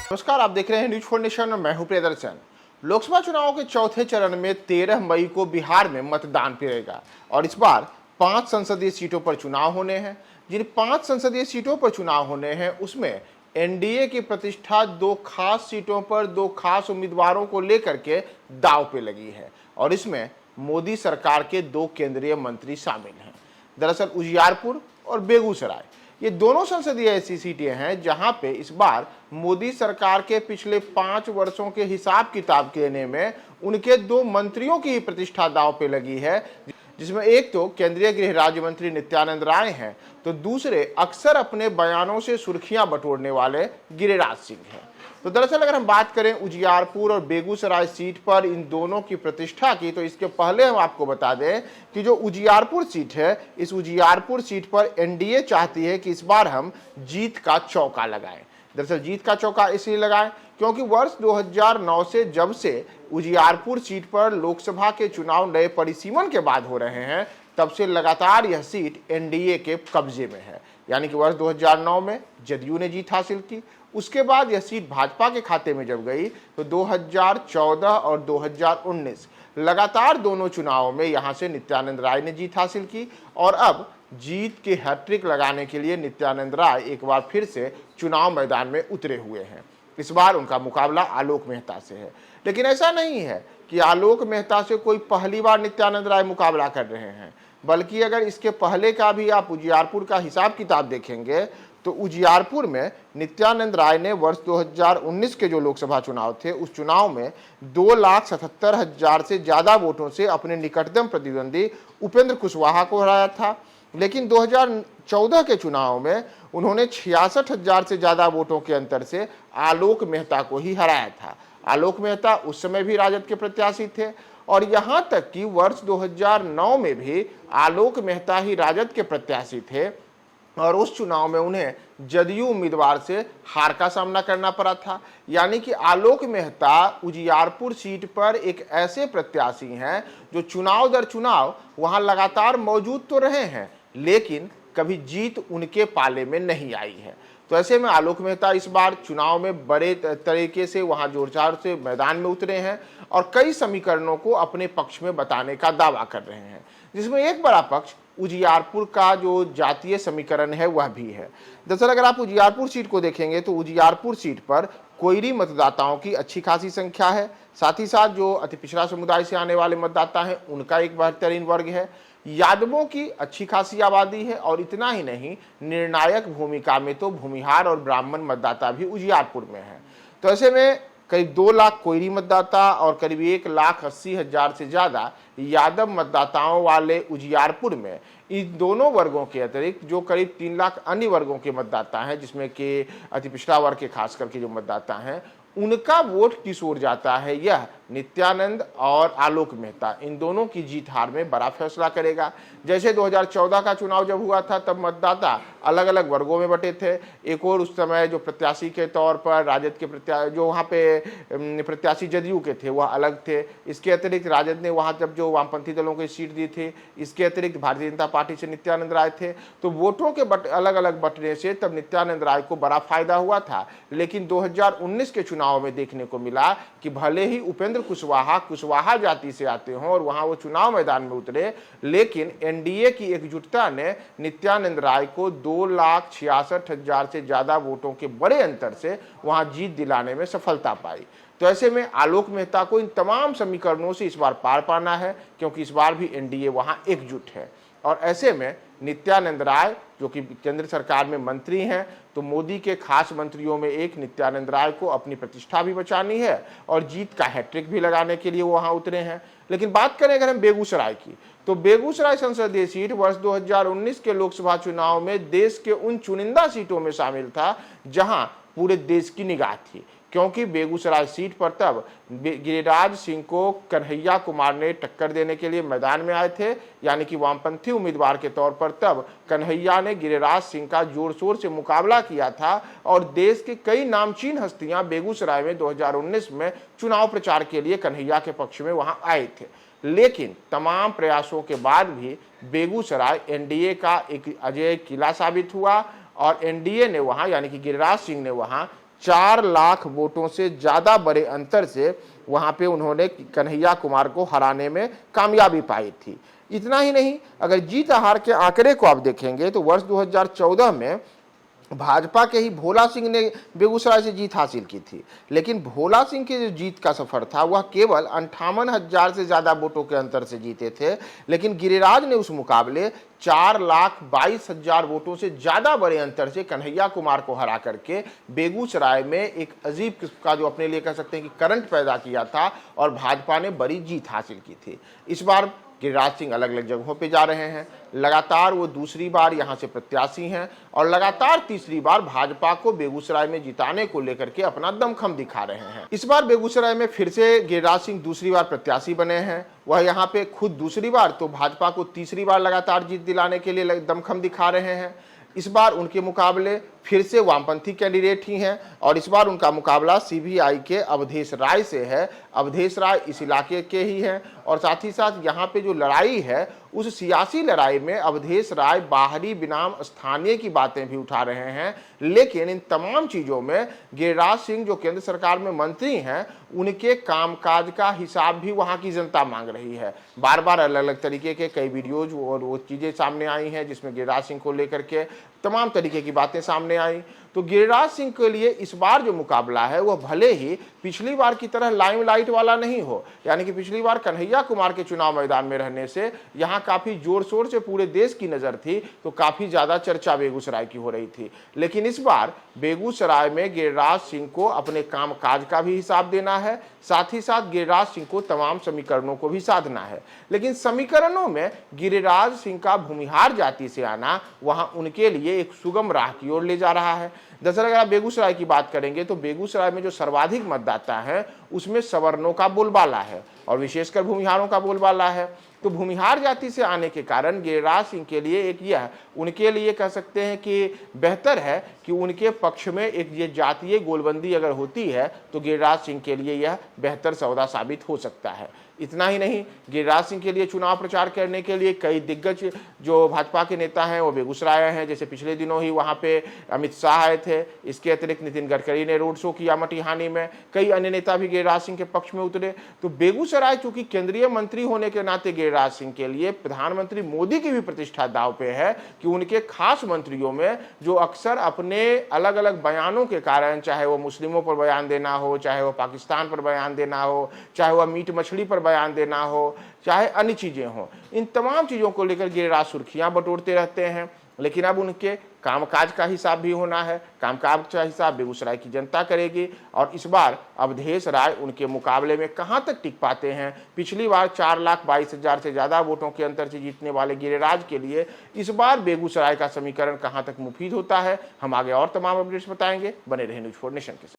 नमस्कार, आप देख रहे हैं न्यूज फॉर नेशन और मैं हूं प्रियदर्शन। लोकसभा चुनाव के चौथे चरण में 13 मई को बिहार में मतदान फिरेगा और इस बार 5 संसदीय सीटों पर चुनाव होने हैं। जिन 5 संसदीय सीटों पर चुनाव होने हैं उसमें एनडीए की प्रतिष्ठा 2 खास सीटों पर 2 खास उम्मीदवारों को लेकर के दांव पे लगी है और इसमें मोदी सरकार के 2 केंद्रीय मंत्री शामिल हैं। दरअसल उजियारपुर और बेगूसराय ये दोनों संसदीय ऐसी सीटें हैं जहां पे इस बार मोदी सरकार के पिछले 5 वर्षों के हिसाब किताब लेने में उनके 2 मंत्रियों की ही प्रतिष्ठा दांव पे लगी है, जिसमें एक तो केंद्रीय गृह राज्य मंत्री नित्यानंद राय हैं तो दूसरे अक्सर अपने बयानों से सुर्खियां बटोरने वाले गिरिराज सिंह हैं। तो दरअसल अगर हम बात करें उजियारपुर और बेगूसराय सीट पर इन दोनों की प्रतिष्ठा की, तो इसके पहले हम आपको बता दें कि जो उजियारपुर सीट है, इस उजियारपुर सीट पर एनडीए चाहती है कि इस बार हम जीत का चौका लगाएं। दरअसल जीत का चौका इसलिए लगाएं क्योंकि वर्ष 2009 से जब से उजियारपुर सीट पर लोकसभा के चुनाव नए परिसीमन के बाद हो रहे हैं, तब से लगातार यह सीट एनडीए के कब्जे में है। यानी कि वर्ष 2009 में जदयू ने जीत हासिल की, उसके बाद यह सीट भाजपा के खाते में जब गई तो 2014 और 2019 लगातार दोनों चुनावों में यहां से नित्यानंद राय ने जीत हासिल की और अब जीत के हैट्रिक लगाने के लिए नित्यानंद राय एक बार फिर से चुनाव मैदान में उतरे हुए हैं। इस बार उनका मुकाबला आलोक मेहता से है, लेकिन ऐसा नहीं है कि आलोक मेहता से कोई पहली बार नित्यानंद राय मुकाबला कर रहे हैं, बल्कि अगर इसके पहले का भी आप उजियारपुर का हिसाब किताब देखेंगे तो उजियारपुर में नित्यानंद राय ने वर्ष 2019 के जो लोकसभा चुनाव थे उस चुनाव में 2,77,000 से ज्यादा वोटों से अपने निकटतम प्रतिद्वंदी उपेंद्र कुशवाहा को हराया था। लेकिन 2014 के चुनाव में उन्होंने 66,000 से ज्यादा वोटों के अंतर से आलोक मेहता को ही हराया था। आलोक मेहता उस समय भी राजद के प्रत्याशी थे और यहां तक कि वर्ष 2009 में भी आलोक मेहता ही राजद के प्रत्याशी थे और उस चुनाव में उन्हें जदयू उम्मीदवार से हार का सामना करना पड़ा था। यानी कि आलोक मेहता उजियारपुर सीट पर एक ऐसे प्रत्याशी हैं जो चुनाव दर चुनाव वहां लगातार मौजूद तो रहे हैं, लेकिन कभी जीत उनके पाले में नहीं आई है। तो ऐसे में आलोक मेहता इस बार चुनाव में बड़े तरीके से वहां जोरदार से मैदान में उतरे हैं और कई समीकरणों को अपने पक्ष में बताने का दावा कर रहे हैं, जिसमें एक बड़ा पक्ष उजियारपुर का जो जातीय समीकरण है वह भी है। दरअसल अगर आप उजियारपुर सीट को देखेंगे तो उजियारपुर सीट पर कोयरी मतदाताओं की अच्छी खासी संख्या है, साथ ही साथ जो अति पिछड़ा समुदाय से आने वाले मतदाता हैं उनका एक बेहतरीन वर्ग है, यादवों की अच्छी खासी आबादी है और इतना ही नहीं, निर्णायक भूमिका में तो भूमिहार और ब्राह्मण मतदाता भी उजियारपुर में है। तो ऐसे में करीब 2 लाख कोयरी मतदाता और करीब 1,80,000 से ज्यादा यादव मतदाताओं वाले उजियारपुर में इन दोनों वर्गों के अतिरिक्त जो करीब 3 लाख अन्य वर्गों के मतदाता हैं, जिसमें कि अति पिछड़ा वर्ग के खास करके जो मतदाता हैं, उनका वोट किस ओर जाता है, यह नित्यानंद और आलोक मेहता इन दोनों की जीत हार में बड़ा फैसला करेगा। जैसे 2014 का चुनाव जब हुआ था तब मतदाता अलग अलग वर्गों में बटे थे। एक और उस समय जो प्रत्याशी के तौर पर राजद के प्रत्याशी जो वहाँ पे प्रत्याशी जदयू के थे वह अलग थे। इसके अतिरिक्त राजद ने वहाँ जब जो वामपंथी दलों को सीट दी थी, इसके अतिरिक्त भारतीय जनता पार्टी से नित्यानंद राय थे, तो वोटों के अलग अलग बटने से तब नित्यानंद राय को बड़ा फायदा हुआ था। लेकिन 2019 के चुनाव में देखने को मिला कि भले ही उपेंद्र कुशवाहा जाति से आते हों और वहां वो चुनाव मैदान में उतरे, लेकिन एनडीए की एकजुटता ने नित्यानंद राय को 2,66,000 से ज्यादा वोटों के बड़े अंतर से वहां जीत दिलाने में सफलता पाई। तो ऐसे में आलोक मेहता को इन तमाम समीकरणों से इस बार पार पाना है, क्योंकि इस बार भी एनडीए वहां एकजुट है। और ऐसे में नित्यानंद राय जो कि केंद्र सरकार में मंत्री हैं, तो मोदी के खास मंत्रियों में एक नित्यानंद राय को अपनी प्रतिष्ठा भी बचानी है और जीत का हैट्रिक भी लगाने के लिए वो वहां उतरे हैं। लेकिन बात करें अगर हम बेगूसराय की, तो बेगूसराय संसदीय सीट वर्ष 2019 के लोकसभा चुनाव में देश के उन चुनिंदा सीटों में शामिल था जहां पूरे देश की निगाह थी, क्योंकि बेगूसराय सीट पर तब गिरिराज सिंह को कन्हैया कुमार ने टक्कर देने के लिए मैदान में आए थे। यानी कि वामपंथी उम्मीदवार के तौर पर तब कन्हैया ने गिरिराज सिंह का जोर शोर से मुकाबला किया था और देश की कई नामचीन हस्तियां बेगूसराय में 2019 में चुनाव प्रचार के लिए कन्हैया के पक्ष में वहां आए थे। लेकिन तमाम प्रयासों के बाद भी बेगूसराय एनडीए का एक अजेय किला साबित हुआ और एनडीए ने वहां यानी कि गिरिराज सिंह ने वहां 4 लाख वोटों से ज्यादा बड़े अंतर से वहां पे उन्होंने कन्हैया कुमार को हराने में कामयाबी पाई थी। इतना ही नहीं, अगर जीत हार के आंकड़े को आप देखेंगे तो वर्ष 2014 में भाजपा के ही भोला सिंह ने बेगूसराय से जीत हासिल की थी, लेकिन भोला सिंह के जो जीत का सफर था वह केवल 58,000 से ज्यादा वोटों के अंतर से जीते थे, लेकिन गिरिराज ने उस मुकाबले 4,22,000 वोटों से ज्यादा बड़े अंतर से कन्हैया कुमार को हरा करके बेगूसराय में एक अजीब किस्म का जो अपने लिए कह सकते हैं कि करंट पैदा किया था और भाजपा ने बड़ी जीत हासिल की थी। इस बार गिरिराज सिंह अलग अलग जगहों पे जा रहे हैं, लगातार वो दूसरी बार यहां से प्रत्याशी हैं और लगातार तीसरी बार भाजपा को बेगूसराय में जिताने को लेकर के अपना दमखम दिखा रहे हैं। इस बार बेगूसराय में फिर से गिरिराज सिंह दूसरी बार प्रत्याशी बने हैं। वह यहां पे खुद दूसरी बार तो भाजपा को तीसरी बार लगातार जीत दिलाने के लिए दमखम दिखा रहे हैं। इस बार उनके मुकाबले फिर से वामपंथी कैंडिडेट ही हैं और इस बार उनका मुकाबला सीबीआई के अवधेश राय से है। अवधेश राय इस इलाके के ही हैं और साथ ही साथ यहाँ पे जो लड़ाई है उस सियासी लड़ाई में अवधेश राय बाहरी बनाम स्थानीय की बातें भी उठा रहे हैं, लेकिन इन तमाम चीज़ों में गिरिराज सिंह जो केंद्र सरकार में मंत्री हैं उनके कामकाज का हिसाब भी वहाँ की जनता मांग रही है। बार बार अलग अलग तरीके के कई वीडियोज और वो चीज़ें सामने आई हैं जिसमें गिरिराज सिंह को लेकर के तमाम तरीके की बातें सामने आई। तो गिरिराज सिंह के लिए इस बार जो मुकाबला है वह भले ही पिछली बार की तरह लाइमलाइट वाला नहीं हो, यानी कि पिछली बार कन्हैया कुमार के चुनाव मैदान में रहने से यहाँ काफी जोर शोर से पूरे देश की नजर थी, तो काफी ज्यादा चर्चा बेगूसराय की हो रही थी। लेकिन इस बार बेगूसराय में गिरिराज सिंह को अपने कामकाज का भी हिसाब देना है, साथ ही साथ गिरिराज सिंह को तमाम समीकरणों को भी साधना है। लेकिन समीकरणों में गिरिराज सिंह का भूमिहार जाति से आना वहां उनके लिए एक सुगम राह की ओर ले जा रहा है। दरअसल अगर आप बेगूसराय की बात करेंगे तो बेगूसराय में जो सर्वाधिक मतदाता है उसमें सवर्णों का बोलबाला है और विशेषकर भूमिहारों का बोलबाला है। तो भूमिहार जाति से आने के कारण गिरिराज सिंह के लिए एक यह उनके लिए कह सकते हैं कि बेहतर है कि उनके पक्ष में एक ये जातीय गोलबंदी अगर होती है तो गिरिराज सिंह के लिए यह बेहतर सौदा साबित हो सकता है। इतना ही नहीं, गिरिराज सिंह के लिए चुनाव प्रचार करने के लिए कई दिग्गज जो भाजपा के नेता हैं वो बेगूसराय आए हैं। जैसे पिछले दिनों ही वहाँ पे अमित शाह आए थे। इसके अतिरिक्त नितिन गडकरी ने रोड शो किया मटिहानी में। कई अन्य नेता भी गिरिराज सिंह के पक्ष में उतरे। तो बेगूसराय चूंकि केंद्रीय मंत्री होने के नाते गिरिराज सिंह के लिए प्रधानमंत्री मोदी की भी प्रतिष्ठा दांव पे है कि उनके खास मंत्रियों में जो अक्सर अपने अलग अलग बयानों के कारण, चाहे वो मुस्लिमों पर बयान देना हो, चाहे वो पाकिस्तान पर बयान देना हो, चाहे वह मीट मछली पर बयान देना हो, चाहे अन्य चीजें हों, इन तमाम चीजों को लेकर गिरिराज सुर्खियां बटोरते रहते हैं। लेकिन अब उनके कामकाज का हिसाब भी होना है। कामकाज का हिसाब बेगूसराय की जनता करेगी और इस बार अवधेश राय उनके मुकाबले में कहां तक टिक पाते हैं। पिछली बार 4,22,000 से ज्यादा वोटों के अंतर से जीतने वाले गिरिराज के लिए इस बार बेगूसराय का समीकरण कहां तक मुफीद होता है, हम आगे और तमाम अपडेट्स बताएंगे। बने रहे न्यूज़ 4 नेशन के साथ।